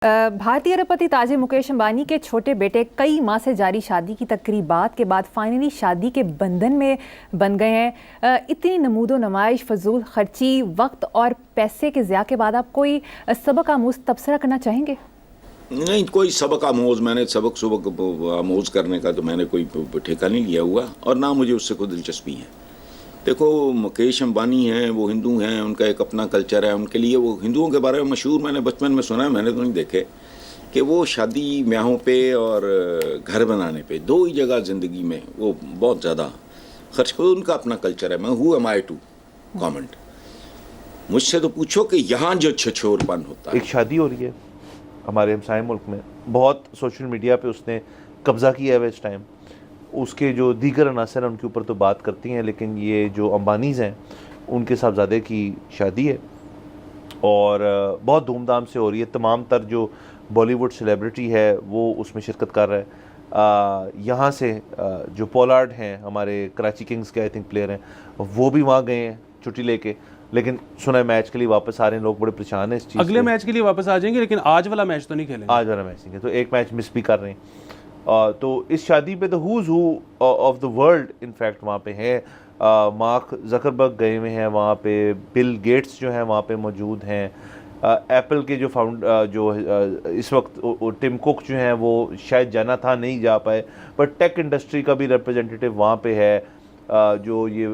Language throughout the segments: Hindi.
भारतीय अरबपति ताजिर मुकेश अंबानी के छोटे बेटे कई माह से जारी शादी की तकरीबात के बाद फाइनली शादी के बंधन में बन गए हैं। इतनी नमूदो नमाइश, फजूल खर्ची, वक्त और पैसे के ज़िया के बाद आप कोई सबक आमूज तबसरा करना चाहेंगे? नहीं, कोई सबक आमोज, मैंने सबक आमोज करने का तो मैंने कोई ठेका नहीं लिया हुआ और ना मुझे उससे कोई दिलचस्पी है। देखो, मुकेश अंबानी हैं, वो हिंदू हैं, उनका एक अपना कल्चर है, उनके लिए वो हिंदुओं के बारे में मशहूर, मैंने बचपन में सुना है, मैंने तो नहीं देखे कि वो शादी ब्याहों पे और घर बनाने पे दो ही जगह ज़िंदगी में वो बहुत ज़्यादा खर्च करो। उनका अपना कल्चर है। मैं who am I to comment? मुझसे तो पूछो कि यहाँ जो छछोरपन होता है। एक शादी हो रही है हमारे हमसाए मुल्क में, बहुत सोशल मीडिया पे उसने कब्ज़ा किया है इस टाइम। उसके जो दीगर अनासर हैं उनके ऊपर तो बात करती हैं, लेकिन ये जो अंबानीज़ हैं उनके साहबजादे की शादी है और बहुत धूमधाम से हो रही है। तमाम तर जो बॉलीवुड सेलिब्रिटी है वो उसमें शिरकत कर रहा है। यहाँ से जो पोलार्ड हैं, हमारे कराची किंग्स के आई थिंक प्लेयर हैं, वो भी वहाँ गए हैं छुट्टी लेके, लेकिन सुना है मैच के लिए वापस आ रहे हैं। लोग बड़े परेशान हैं इस चीज़। अगले मैच के लिए वापस आ जाएंगे, लेकिन आज वाला मैच तो नहीं खेलेंगे। आज वाला मैच नहीं, तो एक मैच मिस भी कर रहे हैं। तो इस शादी पे the who's who of the world in fact वहाँ पे है। मार्क जकरबर्ग गए हुए हैं वहाँ पे, बिल गेट्स जो हैं वहाँ पे मौजूद हैं, एप्पल के जो इस वक्त टिम कुक जो हैं वो शायद जाना था, नहीं जा पाए, पर टेक इंडस्ट्री का भी रिप्रेजेंटेटिव वहाँ पे है। जो ये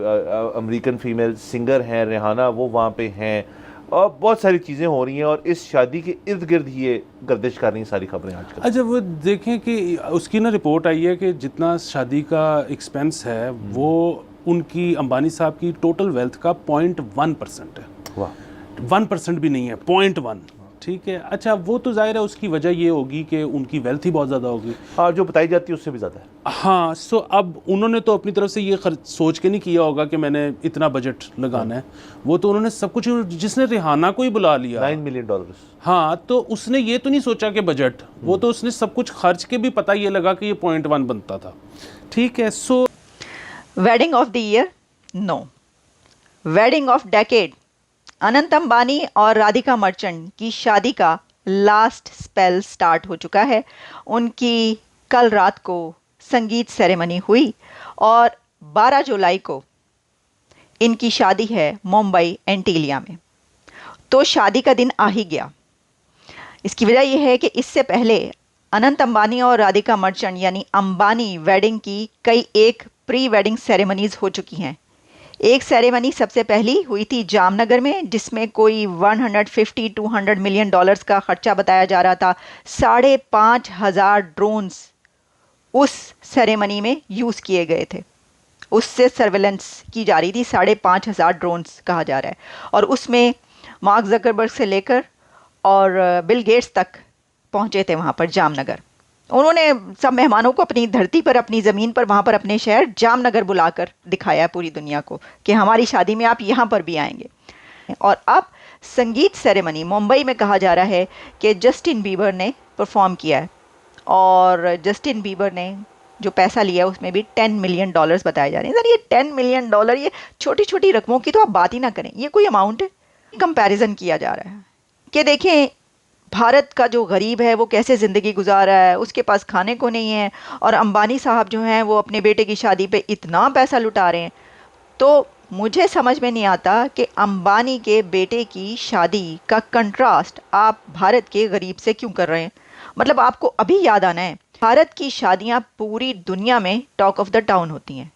अमेरिकन फीमेल सिंगर हैं रिहाना, वो वहाँ पे हैं। और बहुत सारी चीज़ें हो रही हैं और इस शादी के इर्द गिर्द ये गर्दिश कर रही हैं सारी खबरें आजकल। अच्छा, वो देखें कि उसकी ना रिपोर्ट आई है कि जितना शादी का एक्सपेंस है वो उनकी अंबानी साहब की टोटल वेल्थ का 0.1% है। वाह, 1% भी नहीं है, 0.1। ठीक है। अच्छा, वो तो जाहिर है उसकी वजह ये होगी कि उनकी वेल्थ ही बहुत ज़्यादा होगी। हाँ, जो बताई जाती है उससे भी ज़्यादा है। हाँ, सो अब उन्होंने तो अपनी तरफ से ये सोच के नहीं किया होगा कि मैंने इतना बजट लगाना है। वो तो उन्होंने सब कुछ, जिसने रिहाना को ही बुला लिया $9 मिलियन। हाँ, तो उसने ये तो नहीं सोचा कि बजट, वो तो उसने सब कुछ खर्च के भी पता ये लगा कि ये 0.1 बनता था। ठीक है। So wedding of the year? No. Wedding of decade? Anant Ambani और राधिका मर्चेंट की शादी का लास्ट स्पेल स्टार्ट हो चुका है। उनकी कल रात को संगीत सेरेमनी हुई और 12 जुलाई को इनकी शादी है मुंबई एंटीलिया में। तो शादी का दिन आ ही गया। इसकी वजह यह है कि इससे पहले अनंत अंबानी और राधिका मर्चेंट यानी अंबानी वेडिंग की कई एक प्री वेडिंग सेरेमनीज हो चुकी हैं। एक सेरेमनी सबसे पहली हुई थी जामनगर में, जिसमें कोई 150-200 मिलियन डॉलर्स का खर्चा बताया जा रहा था। 5,500 ड्रोन्स उस सेरेमनी में यूज़ किए गए थे। उससे सर्वेलेंस की जा रही थी। 5,500 ड्रोन्स कहा जा रहा है। और उसमें मार्क जकरबर्ग से लेकर और बिल गेट्स तक पहुंचे थे वहां पर जामनगर। उन्होंने सब मेहमानों को अपनी धरती पर, अपनी ज़मीन पर, वहाँ पर अपने शहर जामनगर बुलाकर दिखाया पूरी दुनिया को कि हमारी शादी में आप यहाँ पर भी आएंगे। और अब संगीत सेरेमनी मुंबई में कहा जा रहा है कि जस्टिन बीबर ने परफॉर्म किया है और जस्टिन बीबर ने जो पैसा लिया उसमें भी $10 मिलियन बताए जा रहे हैं। सर, ये $10 मिलियन, ये छोटी छोटी रकमों की तो आप बात ही ना करें, ये कोई अमाउंट है? कंपैरिजन किया जा रहा है कि देखें भारत का जो गरीब है वो कैसे ज़िंदगी गुजार रहा है, उसके पास खाने को नहीं है, और अंबानी साहब जो हैं वो अपने बेटे की शादी पे इतना पैसा लुटा रहे हैं। तो मुझे समझ में नहीं आता कि अंबानी के बेटे की शादी का कंट्रास्ट आप भारत के गरीब से क्यों कर रहे हैं। मतलब आपको अभी याद आना है, भारत की शादियां पूरी दुनिया में टॉक ऑफ द टाउन होती हैं।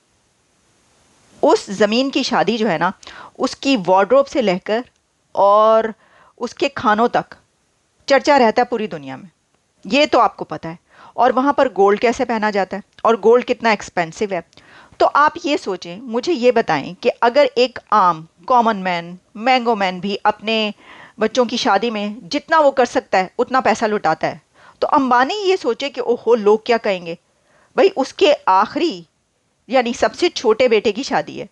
उस ज़मीन की शादी जो है ना, उसकी वार्डरोब से लेकर और उसके खानों तक चर्चा रहता है पूरी दुनिया में, ये तो आपको पता है। और वहाँ पर गोल्ड कैसे पहना जाता है और गोल्ड कितना एक्सपेंसिव है। तो आप ये सोचें, मुझे ये बताएं कि अगर एक आम कॉमन मैन, मैंगो मैन भी अपने बच्चों की शादी में जितना वो कर सकता है उतना पैसा लुटाता है, तो अंबानी ये सोचे कि ओहो लोग क्या कहेंगे। भाई, उसके आखिरी यानी सबसे छोटे बेटे की शादी है,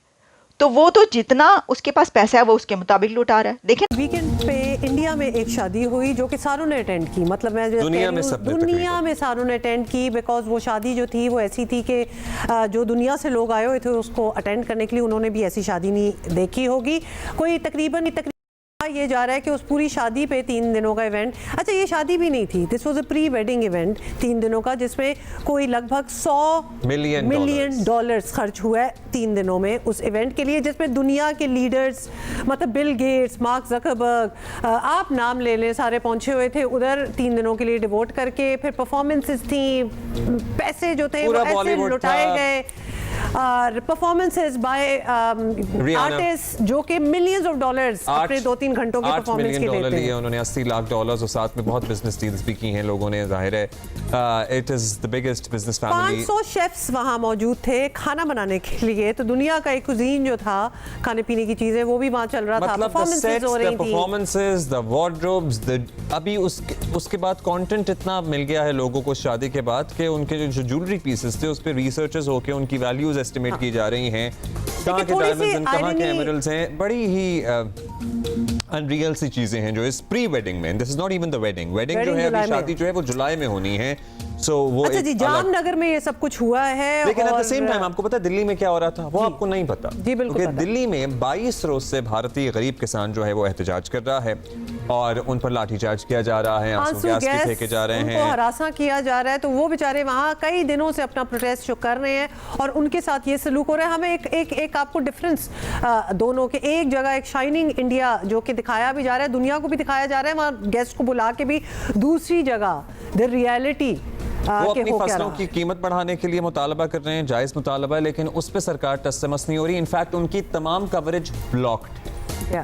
तो वो तो जितना उसके पास पैसा है वो उसके मुताबिक लुटा रहा है। देखें, वीकेंड पे इंडिया में एक शादी हुई जो कि सारों ने अटेंड की, मतलब मैं दुनिया में सारों ने अटेंड की, बिकॉज वो शादी जो थी वो ऐसी थी कि जो दुनिया से लोग आए हुए थे उसको अटेंड करने के लिए। उन्होंने भी ऐसी शादी नहीं देखी होगी। कोई तकरीबन ये जा रहा है कि उस पूरी शादी पे 3 दिनों का इवेंट, अच्छा ये शादी भी नहीं थी, this was a pre wedding event 3 दिनों का, जिसमें कोई लगभग 100 मिलियन डॉलर्स खर्च हुआ है 3 दिनों में उस इवेंट के लिए, जिसमें दुनिया के लीडर्स मतलब बिल गेट्स, मार्क जकरबर्ग, आप नाम ले लें, सारे पहुंचे हुए थे उधर 3 दिनों के लिए डिवोट करके। फिर परफॉर्मेंसेस थी, पैसे जो थे वो ऐसे लुटाए गए, और परफॉर्मेंसेस बाय आर्टिस्ट जो कि मिलियंस ऑफ डॉलर्स अपने 2-3 घंटों के परफॉर्मेंस के लेते हैं। उन्होंने $80 लाख और साथ में बहुत बिजनेस डील्स भी की हैं लोगों ने, जाहिर है it is the biggest business family. 500 chefs वहां मौजूद थे खाना बनाने के लिए, तो दुनिया का एक कुजीन जो था, खाने पीने की चीजें, वो भी वहां चल रहा था, परफॉर्मेंसेस हो रही थी, परफॉर्मेंसेस, द वार्डरोब्स, अभी उसके बाद कंटेंट इतना मिल गया है लोगों को शादी के बाद कि उनके जो ज्वेलरी पीसेस थे उस पे रिसर्चेस होके उनकी वैल्यूज एस्टिमेट की जा रही हैं, कहाँ के डायमंड्स हैं, कहाँ के एमरल्ड्स हैं, बड़ी ही अनरियल सी चीजें हैं जो इस प्री वेडिंग में, this is not even the wedding जो है, अभी शादी जो है वो जुलाई में होनी है। सो वो अच्छा जी, जामनगर में ये सब कुछ हुआ है, लेकिन एट द सेम टाइम आपको पता है दिल्ली में क्या हो रहा था, वो आपको नहीं पता जी, बिल्कुल क्योंकि दिल्ली में 22 रोज से भारतीय गरीब किसान जो है वो एहतजाज कर रहा है और उन पर लाठीचार्ज किया जा रहा है, आंसू गैस भी फेंके जा रहे हैं, उनको हरासा किया जा रहा है, तो वो बेचारे वहाँ कई दिनों से अपना प्रोटेस्ट जो कर रहे हैं और उनके साथ ये सलूक हो रहा है। हमें एक आपको डिफरेंस दोनों के, एक जगह एक शाइनिंग इंडिया जो कि दिखाया भी जा रहा है, दुनिया को भी दिखाया जा रहा है, वहाँ गेस्ट को बुला के भी, दूसरी जगह द रियलिटी वो अपनी फसलों की कीमत बढ़ाने के लिए मुतालबा कर रहे हैं, जायज़ मुतालबा है, लेकिन उस पर सरकार टस से मस नहीं हो रही। इनफैक्ट उनकी तमाम कवरेज ब्लॉक्ड है।